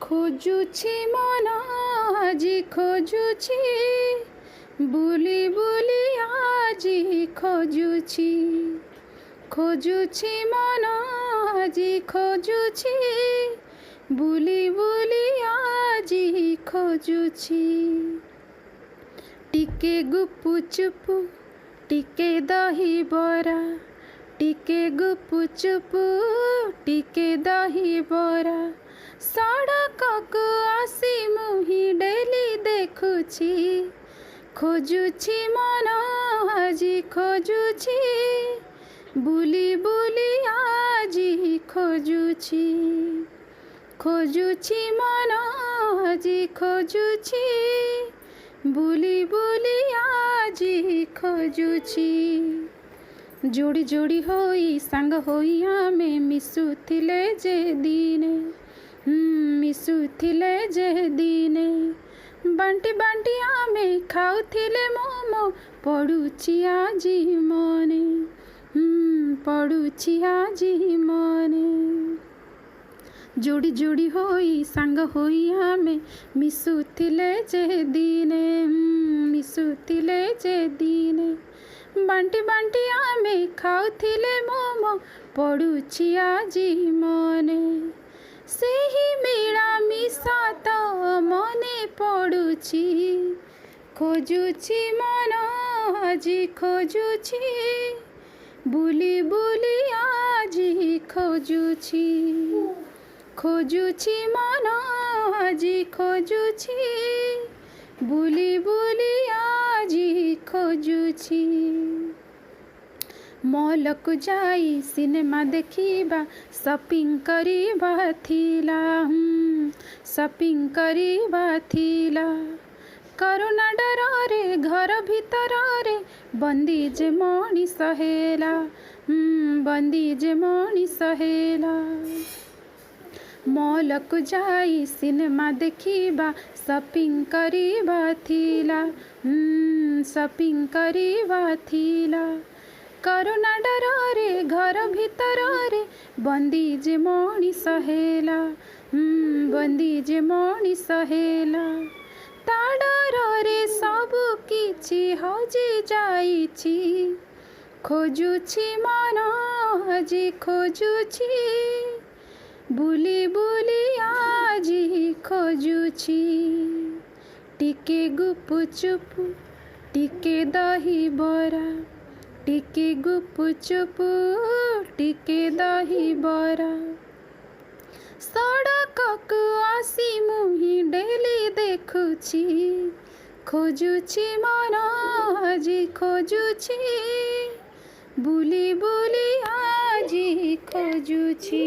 खोजुछि मन आजी खोजुछि बुली बुली आजी खोजुछि खोजुछि मन आजी खोजुछि बुली बुली आजी खोजुछि टिके गुपु चुपु टिके दही बरा टिके गुपु चुपु टिके दही बरा सड़क को आसी मुही डेली देखुछि खोजुछि मन आजी खोजुछि बुली बुली आजी खोजुछि खोजुछि मन आजी खोजुछि बुली बुली आजी खोजुछि जोड़ी जोड़ी होई सांग होई आमे मिसुथिले जे दिने मिसुथिले जे दिने बांटी बांटी आमे खाउथिले मोमो पड़ुछि आजी मने पड़ुछि आजी मने जोड़ी जोड़ी होई सांग होई आमे मिसुथिले जे दिने मिसुथिले जे दिने बांटी बांटी आमे खाउथिले मोमो पड़ुछि आजी मने सेही मिला मिसा तो मने पड़ुछि खोजुछि मन आजी खोजुछि बुली बुली आजी खोजुछि खोजुछि मन आजी खोजुछि बुली बुली आजी खोजुछि मॉल को जाई सिनेमा देखिबा शॉपिंग करिबा थिला शॉपिंग करिबा थिला करोना डर रे घर भीतर रे बंदी जे मनीष हेला बंदी जे मनीष हेला मॉल को जाई सिनेमा देखिबा शॉपिंग करिबा थिला शॉपिंग करिबा थिला करोना डर रे घर भीतर रे बंदी जे मनीष हेला बंदी जे मनीष हेला ता डर रे सबु किछि हजि जाइछि खोजुछि मन आजी खोजुछि बुली बुली आजी खोजुछि टिके गुपु चुपु टिके दही बरा टिके गुपु चुपु टिके दही बरा सड़क को आसी मुही डेली देखुछि खोजुछि मन आजी खोजुछि बुली बुली आजी खोजुछि।